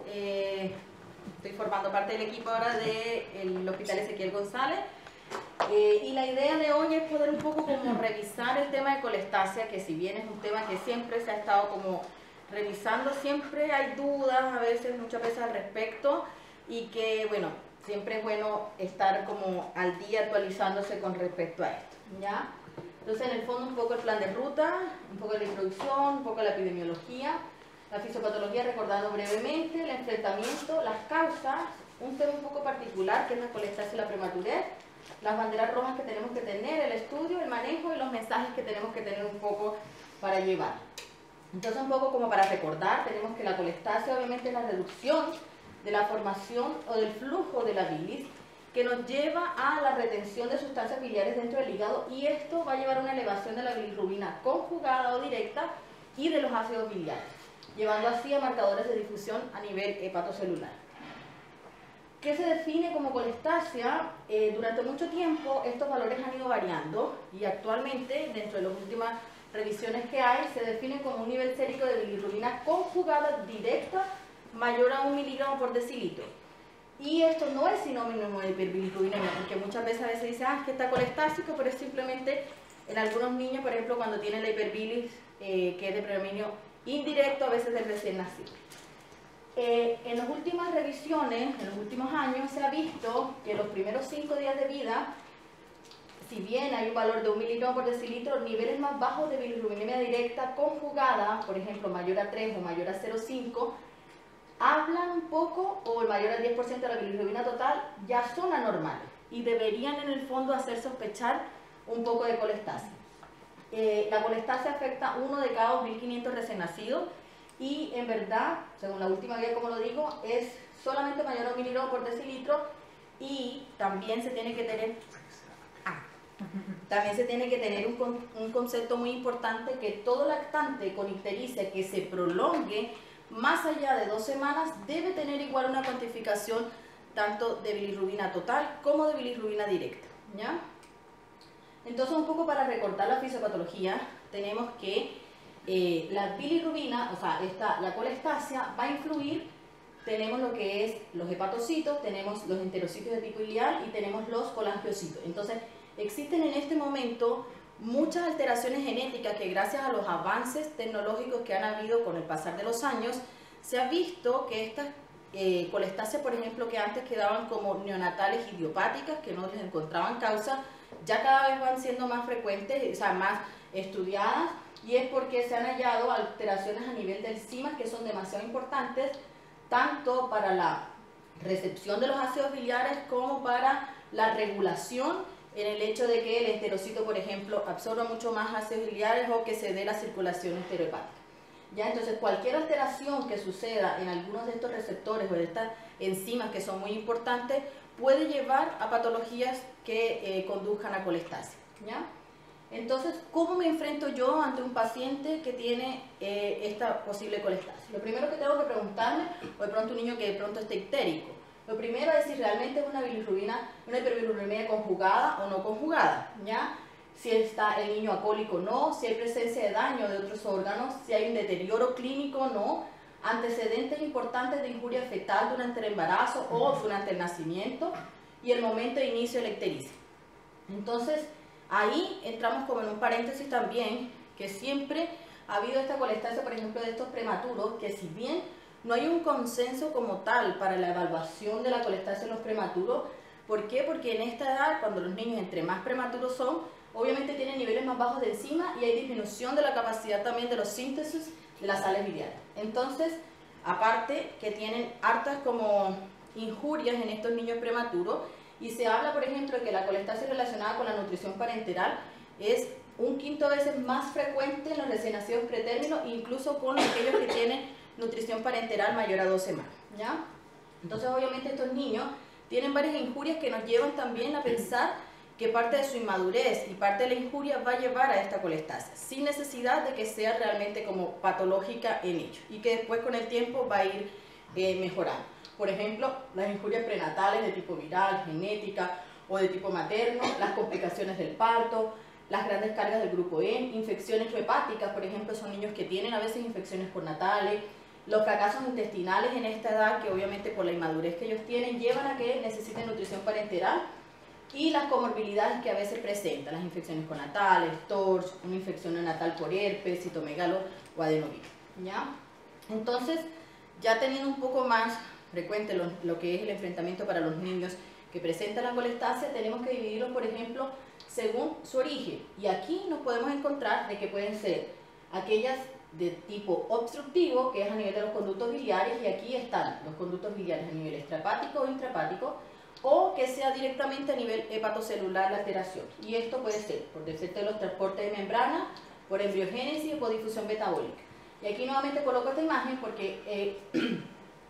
Estoy formando parte del equipo ahora del Hospital Ezequiel González. Y la idea de hoy es poder un poco como revisar el tema de colestasia, que si bien es un tema que siempre se ha estado como revisando, siempre hay dudas, a veces, muchas veces al respecto, y que, bueno, siempre es bueno estar como al día actualizándose con respecto a esto, ¿ya? Entonces, en el fondo, un poco el plan de ruta, un poco la introducción, un poco la epidemiología, la fisiopatología, recordando brevemente, el enfrentamiento, las causas, un tema un poco particular, que es la colestasia y la prematurez, las banderas rojas que tenemos que tener, el estudio, el manejo y los mensajes que tenemos que tener un poco para llevar. Entonces, un poco como para recordar, tenemos que la colestasia obviamente es la reducción de la formación o del flujo de la bilis, que nos lleva a la retención de sustancias biliares dentro del hígado, y esto va a llevar a una elevación de la bilirrubina conjugada o directa y de los ácidos biliares, llevando así a marcadores de difusión a nivel hepatocelular. ¿Qué se define como colestasia? Durante mucho tiempo estos valores han ido variando y actualmente, dentro de las últimas revisiones que hay, se define como un nivel sérico de bilirrubina conjugada directa mayor a 1 miligramo por decilitro. Y esto no es sinónimo de hiperbilirrubinemia, porque muchas veces dicen, es que está colestásico, pero es simplemente en algunos niños, por ejemplo, cuando tienen la hiperbilis, que es de predominio indirecto, a veces del recién nacido. En las últimas revisiones, en los últimos años, se ha visto que los primeros 5 días de vida, si bien hay un valor de 1 miligramo por decilitro, niveles más bajos de bilirrubinemia directa conjugada, por ejemplo, mayor a 3 o mayor a 0,5, hablan un poco, o el mayor al 10% de la bilirrubina total, ya son anormales y deberían en el fondo hacer sospechar un poco de colestasia. La colestasia afecta a 1 de cada 2.500 recién nacidos y en verdad, según la última guía, como lo digo, es solamente mayor a 1 miligramo por decilitro, y también se tiene que tener un concepto muy importante, que todo lactante con ictericia que se prolongue más allá de 2 semanas debe tener igual una cuantificación tanto de bilirrubina total como de bilirrubina directa, ¿ya? Entonces, un poco para recordar la fisiopatología, tenemos que la bilirrubina, o sea, la colestasia va a influir, tenemos lo que es los hepatocitos, tenemos los enterocitos de tipo ileal y tenemos los colangiocitos. Entonces, existen en este momento muchas alteraciones genéticas que, gracias a los avances tecnológicos que han habido con el pasar de los años, se ha visto que estas colestasias, por ejemplo, que antes quedaban como neonatales idiopáticas, que no les encontraban causa, ya cada vez van siendo más frecuentes, o sea, más estudiadas, y es porque se han hallado alteraciones a nivel de enzimas que son demasiado importantes, tanto para la recepción de los ácidos biliares como para la regulación, en el hecho de que el enterocito, por ejemplo, absorba mucho más ácidos biliares o que se dé la circulación enterohepática. ¿Ya? Entonces, cualquier alteración que suceda en algunos de estos receptores o de estas enzimas que son muy importantes puede llevar a patologías que conduzcan a colestasia, ¿ya? Entonces, ¿cómo me enfrento yo ante un paciente que tiene esta posible colestasia? Lo primero que tengo que preguntarme, o de pronto un niño que de pronto esté ictérico, lo primero es si realmente es una hiperbilirrubinemia conjugada o no conjugada, ¿ya? Si está el niño alcohólico o no, si hay presencia de daño de otros órganos, si hay un deterioro clínico o no, antecedentes importantes de injuria fetal durante el embarazo o durante el nacimiento y el momento de inicio de la ictericia. Entonces, ahí entramos como en un paréntesis también, que siempre ha habido esta colestasia, por ejemplo, de estos prematuros, que si bien no hay un consenso como tal para la evaluación de la colestasia en los prematuros. ¿Por qué? Porque en esta edad, cuando los niños entre más prematuros son, obviamente tienen niveles más bajos de enzima y hay disminución de la capacidad también de los síntesis de las sales biliares. Entonces, aparte que tienen hartas como injurias en estos niños prematuros, y se habla, por ejemplo, de que la colestasia relacionada con la nutrición parenteral es 1/5 veces más frecuente en los recién nacidos pretérminos, incluso con aquellos que tienen nutrición parenteral mayor a 2 semanas, ¿ya? Entonces, obviamente, estos niños tienen varias injurias que nos llevan también a pensar que parte de su inmadurez y parte de la injuria va a llevar a esta colestasia, sin necesidad de que sea realmente como patológica en ellos, y que después con el tiempo va a ir mejorando. Por ejemplo, las injurias prenatales de tipo viral, genética o de tipo materno, las complicaciones del parto, las grandes cargas del grupo E, infecciones hepáticas, por ejemplo, son niños que tienen a veces infecciones postnatales, Los fracasos intestinales en esta edad, que obviamente por la inmadurez que ellos tienen, llevan a que necesiten nutrición parenteral, y las comorbilidades que a veces presentan, las infecciones conatales, TORCH, una infección neonatal por herpes, citomegalo o adenovirus, ¿ya? Entonces, ya teniendo un poco más frecuente lo que es el enfrentamiento para los niños que presentan la colestasia, tenemos que dividirlos, por ejemplo, según su origen. Y aquí nos podemos encontrar de que pueden ser aquellas de tipo obstructivo, que es a nivel de los conductos biliares, y aquí están los conductos biliares a nivel extrahepático o intrahepático, o que sea directamente a nivel hepatocelular la alteración. Y esto puede ser por defecto de los transportes de membrana, por embriogénesis o por difusión metabólica. Y aquí nuevamente coloco esta imagen porque,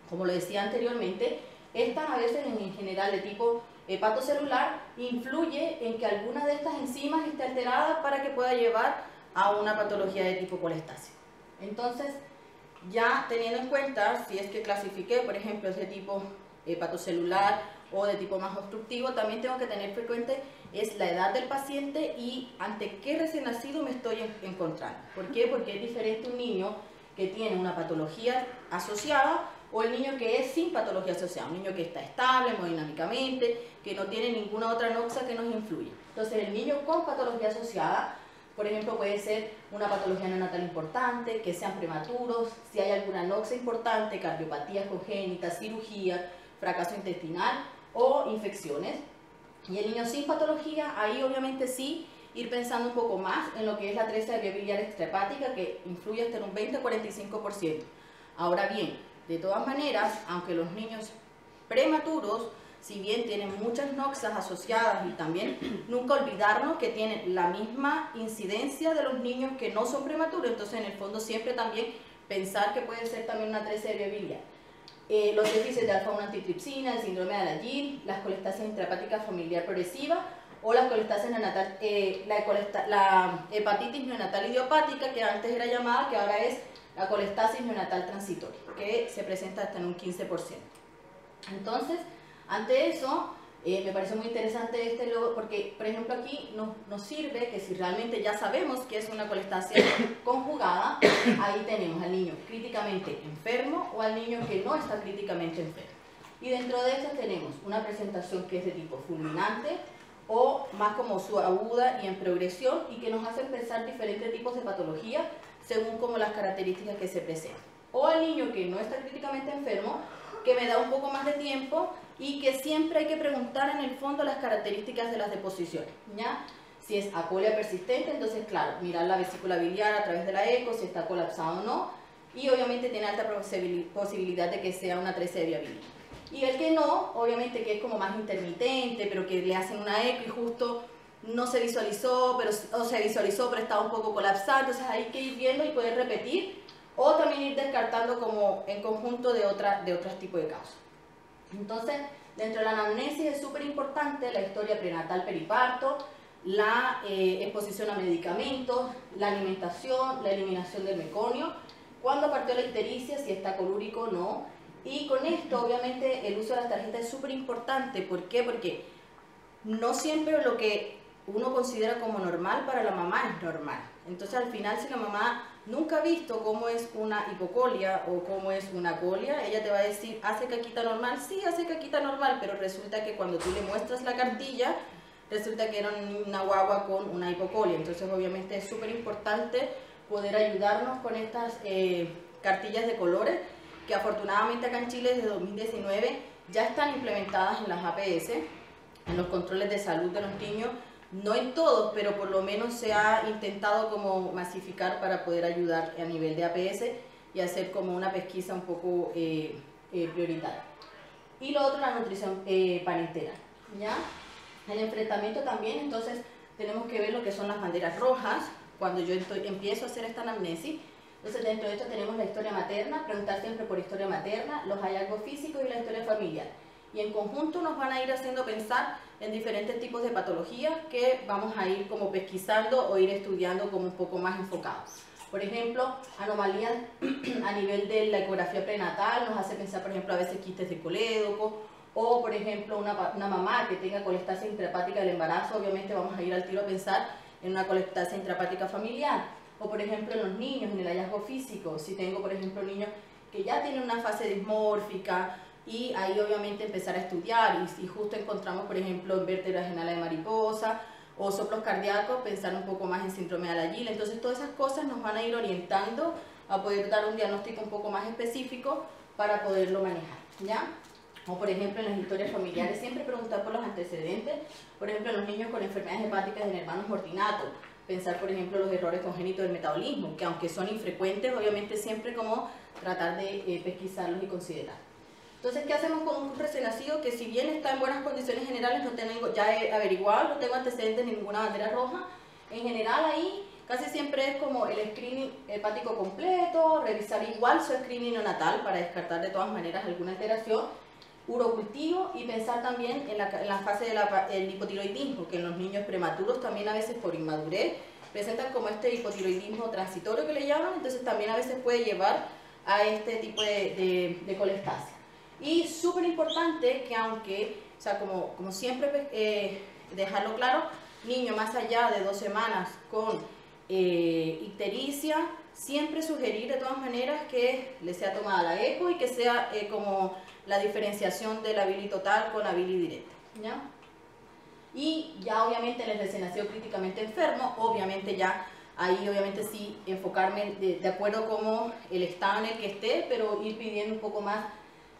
como lo decía anteriormente, estas a veces en general de tipo hepatocelular influye en que alguna de estas enzimas esté alterada para que pueda llevar a una patología de tipo colestásico. Entonces, ya teniendo en cuenta, si es que clasifiqué, por ejemplo, ese tipo hepatocelular o de tipo más obstructivo, también tengo que tener frecuente es la edad del paciente y ante qué recién nacido me estoy encontrando. ¿Por qué? Porque es diferente un niño que tiene una patología asociada o el niño que es sin patología asociada, un niño que está estable hemodinámicamente, que no tiene ninguna otra noxa que nos influya. Entonces, el niño con patología asociada, por ejemplo, puede ser una patología neonatal importante, que sean prematuros, si hay alguna noxa importante, cardiopatía congénita, cirugía, fracaso intestinal o infecciones. Y el niño sin patología, ahí obviamente sí ir pensando un poco más en lo que es la atresia de vía biliar extrahepática, que influye hasta en un 20-45%. Ahora bien, de todas maneras, aunque los niños prematuros, si bien tienen muchas noxas asociadas, y también nunca olvidarnos que tienen la misma incidencia de los niños que no son prematuros, entonces en el fondo siempre también pensar que puede ser también una atresia de vía biliar. Los déficits de alfa-1 antitripsina, el síndrome de Alagille, las colestasias intrahepáticas familiar progresiva o las colestasias neonatal, la hepatitis neonatal idiopática, que antes era llamada, que ahora es la colestasis neonatal transitoria, que se presenta hasta en un 15%. Entonces, ante eso, me parece muy interesante porque, por ejemplo, aquí nos sirve que si realmente ya sabemos que es una colestasia conjugada, ahí tenemos al niño críticamente enfermo o al niño que no está críticamente enfermo. Y dentro de estas tenemos una presentación que es de tipo fulminante o más como subaguda y en progresión, y que nos hace pensar diferentes tipos de patología según como las características que se presentan. O al niño que no está críticamente enfermo, que me da un poco más de tiempo y que siempre hay que preguntar en el fondo las características de las deposiciones, ¿ya? Si es acolia persistente, entonces claro, mirar la vesícula biliar a través de la eco, si está colapsado o no, y obviamente tiene alta posibilidad de que sea una atresia de vía biliar. Y el que no, obviamente que es como más intermitente, pero que le hacen una eco y justo no se visualizó, o se visualizó pero estaba un poco colapsado, entonces hay que ir viendo y poder repetir, o también ir descartando como en conjunto de otros tipos de causas. Entonces, dentro de la anamnesis es súper importante la historia prenatal periparto, la exposición a medicamentos, la alimentación, la eliminación del meconio, cuándo partió la ictericia, si está colúrico o no. Y con esto, obviamente, el uso de las tarjetas es súper importante. ¿Por qué? Porque no siempre lo que uno considera como normal para la mamá es normal. Entonces, al final, si la mamá nunca ha visto cómo es una hipocolia o cómo es una colia, ella te va a decir, ¿hace caquita normal? Sí, hace caquita normal, pero resulta que cuando tú le muestras la cartilla, resulta que era una guagua con una hipocolia. Entonces, obviamente, es súper importante poder ayudarnos con estas cartillas de colores, que afortunadamente acá en Chile desde 2019 ya están implementadas en las APS, en los controles de salud de los niños. No en todos, pero por lo menos se ha intentado como masificar para poder ayudar a nivel de APS y hacer como una pesquisa un poco prioritaria. Y lo otro, la nutrición parenteral, ¿ya? El enfrentamiento también, entonces tenemos que ver lo que son las banderas rojas cuando yo empiezo a hacer esta anamnesis. Entonces, dentro de esto tenemos la historia materna, preguntar siempre por historia materna, los hallazgos físicos y la historia familiar. Y en conjunto nos van a ir haciendo pensar en diferentes tipos de patologías que vamos a ir como pesquisando o ir estudiando como un poco más enfocados. Por ejemplo, anomalías a nivel de la ecografía prenatal nos hace pensar, por ejemplo, a veces quistes de colédoco, o por ejemplo una mamá que tenga colestasia intrahepática del embarazo, obviamente vamos a ir al tiro a pensar en una colestasia intrahepática familiar. O por ejemplo en los niños, en el hallazgo físico, si tengo por ejemplo niños que ya tienen una fase dismórfica, y ahí obviamente empezar a estudiar, y si justo encontramos por ejemplo en vértebras en ala de mariposa o soplos cardíacos, pensar un poco más en síndrome de Alagille. Entonces todas esas cosas nos van a ir orientando a poder dar un diagnóstico un poco más específico para poderlo manejar, ¿ya? O por ejemplo en las historias familiares siempre preguntar por los antecedentes, por ejemplo en los niños con enfermedades hepáticas de hermanos Mortinato, pensar por ejemplo los errores congénitos del metabolismo, que aunque son infrecuentes, obviamente siempre como tratar de pesquisarlos y considerar. Entonces, ¿qué hacemos con un recién nacido que si bien está en buenas condiciones generales, no tengo, ya he averiguado, no tengo antecedentes ni ninguna bandera roja? En general ahí casi siempre es como el screening hepático completo, revisar igual su screening neonatal para descartar de todas maneras alguna alteración, urocultivo, y pensar también en la fase del hipotiroidismo, que en los niños prematuros también a veces por inmadurez presentan como este hipotiroidismo transitorio que le llaman, entonces también a veces puede llevar a este tipo de colestasia. Y súper importante que aunque, o sea, como siempre dejarlo claro, niño más allá de 2 semanas con ictericia, siempre sugerir de todas maneras que le sea tomada la eco y que sea como la diferenciación de la bili total con la bili directa, ¿ya? Y ya obviamente en el recién nacido críticamente enfermo, obviamente ya ahí obviamente sí enfocarme de acuerdo como el estado en el que esté, pero ir pidiendo un poco más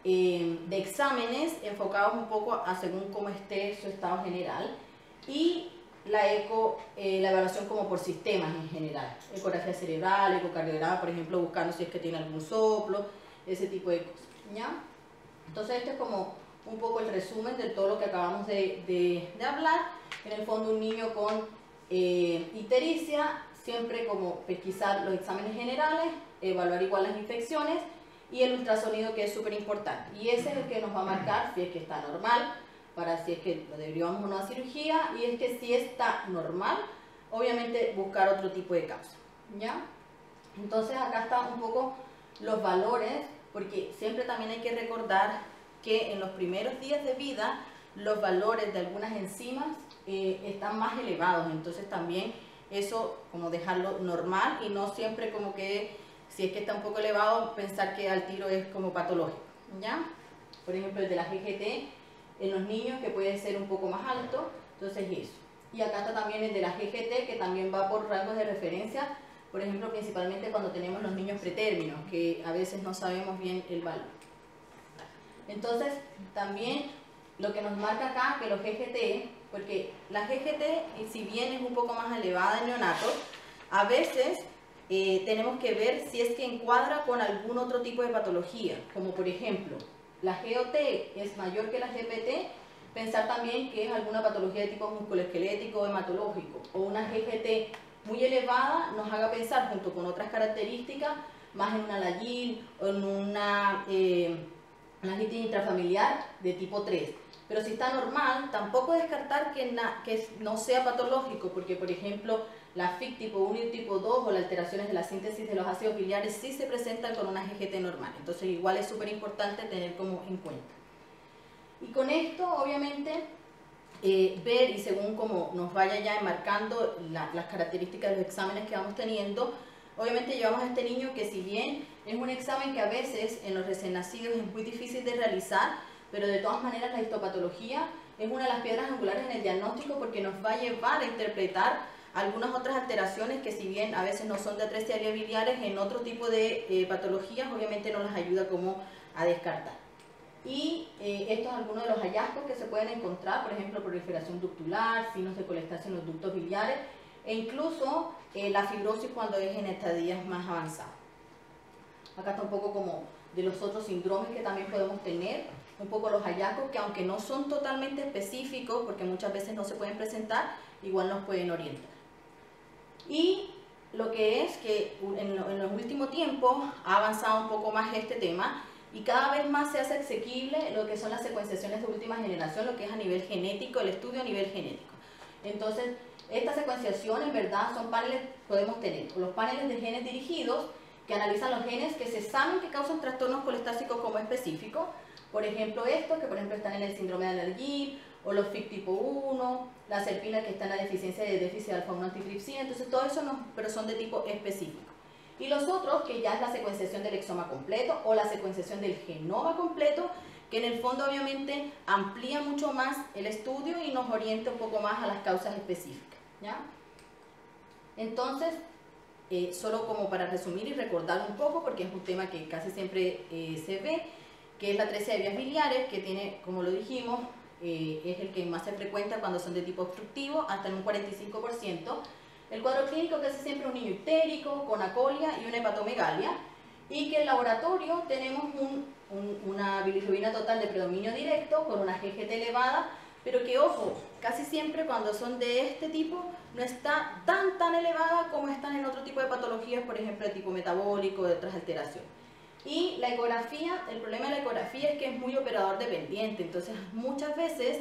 de exámenes enfocados un poco a según cómo esté su estado general, y la eco, la evaluación como por sistemas en general, ecografía cerebral, ecocardiograma, por ejemplo, buscando si es que tiene algún soplo, ese tipo de cosas, ¿ya? Entonces este es como un poco el resumen de todo lo que acabamos de hablar. En el fondo un niño con ictericia, siempre como pesquisar los exámenes generales, evaluar igual las infecciones, y el ultrasonido, que es súper importante, y ese es el que nos va a marcar si es que está normal, para si es que lo deberíamos o no a cirugía, y es que si está normal, obviamente buscar otro tipo de causa, ¿ya? Entonces acá están un poco los valores, porque siempre también hay que recordar que en los primeros días de vida los valores de algunas enzimas están más elevados, entonces también eso como dejarlo normal y no siempre como que si es que está un poco elevado, pensar que al tiro es como patológico, ¿ya? Por ejemplo, el de la GGT en los niños, que puede ser un poco más alto, entonces eso. Y acá está también el de la GGT, que también va por rangos de referencia, por ejemplo, principalmente cuando tenemos los niños pretérminos, que a veces no sabemos bien el valor. Entonces, también lo que nos marca acá, que los GGT, porque la GGT, si bien es un poco más elevada en neonatos, a veces tenemos que ver si es que encuadra con algún otro tipo de patología, como por ejemplo, la GOT es mayor que la GPT, pensar también que es alguna patología de tipo musculoesquelético o hematológico, o una GGT muy elevada nos haga pensar, junto con otras características, más en una Alagille o en una laringitis intrafamiliar de tipo 3. Pero si está normal, tampoco descartar que no sea patológico, porque por ejemplo la FIC tipo 1 y tipo 2 o las alteraciones de la síntesis de los ácidos biliares sí se presentan con una GGT normal, entonces igual es súper importante tener como en cuenta. Y con esto obviamente ver, y según como nos vaya ya enmarcando las características de los exámenes que vamos teniendo, obviamente llevamos a este niño que si bien es un examen que a veces en los recién nacidos es muy difícil de realizar, pero de todas maneras la histopatología es una de las piedras angulares en el diagnóstico, porque nos va a llevar a interpretar algunas otras alteraciones que si bien a veces no son de atresia biliares, en otro tipo de patologías obviamente nos las ayuda como a descartar. Y estos son algunos de los hallazgos que se pueden encontrar, por ejemplo proliferación ductular, signos de colestasia en los ductos biliares, e incluso la fibrosis cuando es en estadías más avanzadas. Acá está un poco como de los otros síndromes que también podemos tener, un poco los hallazgos que aunque no son totalmente específicos, porque muchas veces no se pueden presentar, igual nos pueden orientar. Y lo que es que en los últimos tiempos ha avanzado un poco más este tema, y cada vez más se hace asequible lo que son las secuenciaciones de última generación, lo que es a nivel genético, el estudio a nivel genético. Entonces, esta secuenciación en verdad son paneles, podemos tener los paneles de genes dirigidos, que analizan los genes que se saben que causan trastornos colestásicos como específicos, por ejemplo estos que por ejemplo están en el síndrome de Alagille, o los FIC tipo 1, la serpina que está en la deficiencia de déficit de alfa-1 antitripsina, entonces todo eso no, pero son de tipo específico. Y los otros, que ya es la secuenciación del exoma completo o la secuenciación del genoma completo, que en el fondo obviamente amplía mucho más el estudio y nos orienta un poco más a las causas específicas, ¿ya? Entonces, solo como para resumir y recordar un poco, porque es un tema que casi siempre se ve, que es la atresia de vías biliares, que tiene, como lo dijimos, es el que más se frecuenta cuando son de tipo obstructivo, hasta en un 45%. El cuadro clínico casi siempre es un niño ictérico, con acolia y una hepatomegalia, y que en laboratorio tenemos una bilirrubina total de predominio directo con una GGT elevada, pero que, ojo, casi siempre cuando son de este tipo no está tan elevada como están en otro tipo de patologías, por ejemplo de tipo metabólico, de otras alteraciones. Y la ecografía, el problema de la ecografía es que es muy operador dependiente, entonces muchas veces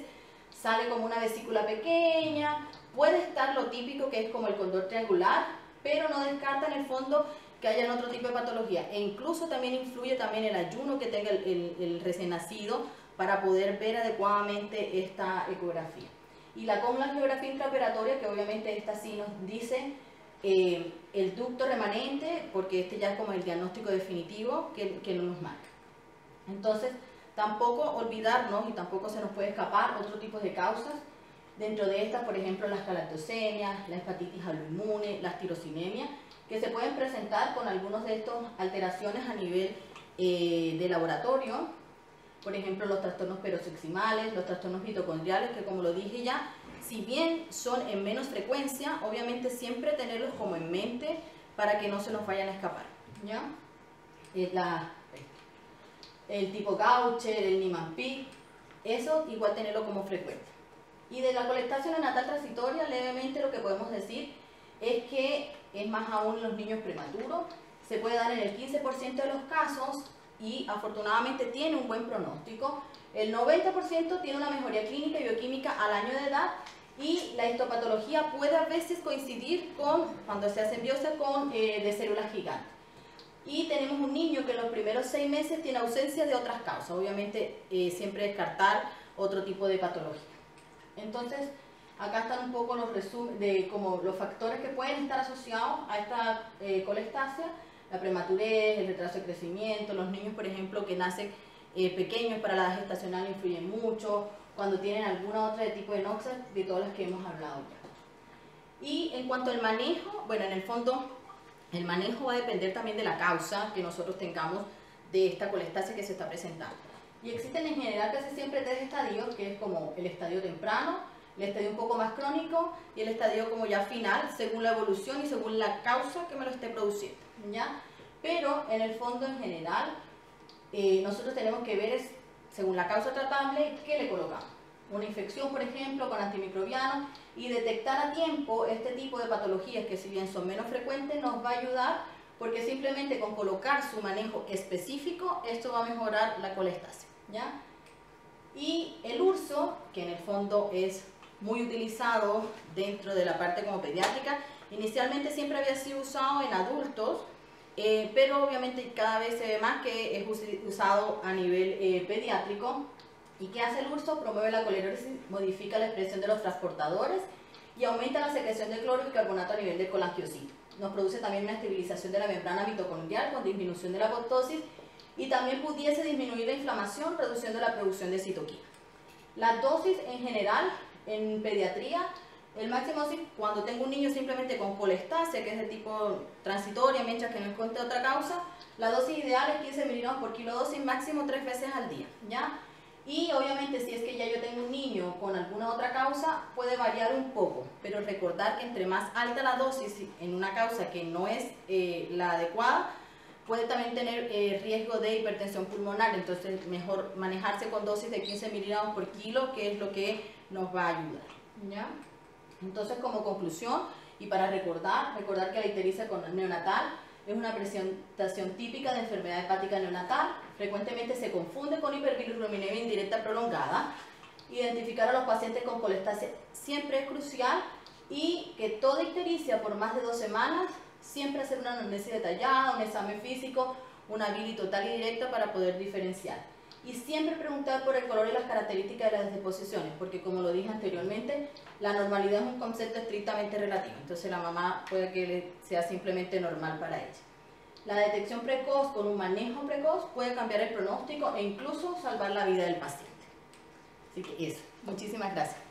sale como una vesícula pequeña, puede estar lo típico que es como el cóndor triangular, pero no descarta en el fondo que haya otro tipo de patología, e incluso también influye también el ayuno que tenga el recién nacido para poder ver adecuadamente esta ecografía. Y la colangiografía intraoperatoria, que obviamente esta sí nos dice el ducto remanente, porque este ya es como el diagnóstico definitivo que nos marca. Entonces, tampoco olvidarnos y tampoco se nos puede escapar otro tipo de causas. Dentro de estas, por ejemplo, las galactosemias, la hepatitis autoinmune, las tirosinemias, que se pueden presentar con algunas de estas alteraciones a nivel de laboratorio. Por ejemplo, los trastornos peroxismales, los trastornos mitocondriales, que como lo dije ya, si bien son en menos frecuencia, obviamente siempre tenerlos como en mente para que no se nos vayan a escapar, ¿ya? El tipo Gaucher, el Niemann-Pick, eso igual tenerlo como frecuente. Y de la colestasia neonatal transitoria, levemente lo que podemos decir es que es más aún en los niños prematuros, se puede dar en el 15% de los casos y afortunadamente tiene un buen pronóstico. El 90% tiene una mejoría clínica y bioquímica al año de edad, y la histopatología puede a veces coincidir con, cuando se hace biopsia, con de células gigantes. Y tenemos un niño que en los primeros 6 meses tiene ausencia de otras causas, obviamente siempre descartar otro tipo de patología. Entonces, acá están un poco los resúmenes de como los factores que pueden estar asociados a esta colestasia: la prematurez, el retraso de crecimiento, los niños, por ejemplo, que nacen pequeños para la edad gestacional influyen mucho, cuando tienen alguna otra tipo de noxas, de todas las que hemos hablado ya. Y en cuanto al manejo, bueno, en el fondo, el manejo va a depender también de la causa que nosotros tengamos de esta colestasia que se está presentando. Y existen en general casi siempre 3 estadios, que es como el estadio temprano, el estadio un poco más crónico y el estadio como ya final, según la evolución y según la causa que me lo esté produciendo, ¿ya? Pero en el fondo, en general, nosotros tenemos que ver, según la causa tratable, qué le colocamos. Una infección, por ejemplo, con antimicrobianos, y detectar a tiempo este tipo de patologías, que si bien son menos frecuentes, nos va a ayudar, porque simplemente con colocar su manejo específico, esto va a mejorar la colestasia, ¿ya? Y el urso, que en el fondo es muy utilizado dentro de la parte como pediátrica, inicialmente siempre había sido usado en adultos, pero obviamente cada vez se ve más que es usado a nivel pediátrico. ¿Y qué hace el urso? Promueve la colerólisis, modifica la expresión de los transportadores y aumenta la secreción de cloro y carbonato a nivel del colangiocito. Nos produce también una estabilización de la membrana mitocondrial con disminución de la apoptosis, y también pudiese disminuir la inflamación, reduciendo la producción de citoquina. La dosis en general en pediatría, el máximo dosis cuando tengo un niño simplemente con colestasia, que es de tipo transitoria, mientras que no encuentre otra causa, la dosis ideal es 15 miligramos por kilo dosis, máximo 3 veces al día, ¿ya? Y obviamente si es que ya yo tengo un niño con alguna otra causa, puede variar un poco, pero recordar que entre más alta la dosis en una causa que no es la adecuada, puede también tener riesgo de hipertensión pulmonar. Entonces mejor manejarse con dosis de 15 miligramos por kilo, que es lo que nos va a ayudar, ¿ya? Entonces, como conclusión y para recordar que la ictericia neonatal es una presentación típica de enfermedad hepática neonatal. Frecuentemente se confunde con hiperbilirrubinemia indirecta prolongada. Identificar a los pacientes con colestasia siempre es crucial, y que toda ictericia por más de 2 semanas, siempre hacer una anamnesis detallada, un examen físico, una bili total y directa para poder diferenciar. Y siempre preguntar por el color y las características de las deposiciones, porque como lo dije anteriormente, la normalidad es un concepto estrictamente relativo. Entonces la mamá puede que sea simplemente normal para ella. La detección precoz con un manejo precoz puede cambiar el pronóstico e incluso salvar la vida del paciente. Así que eso, muchísimas gracias.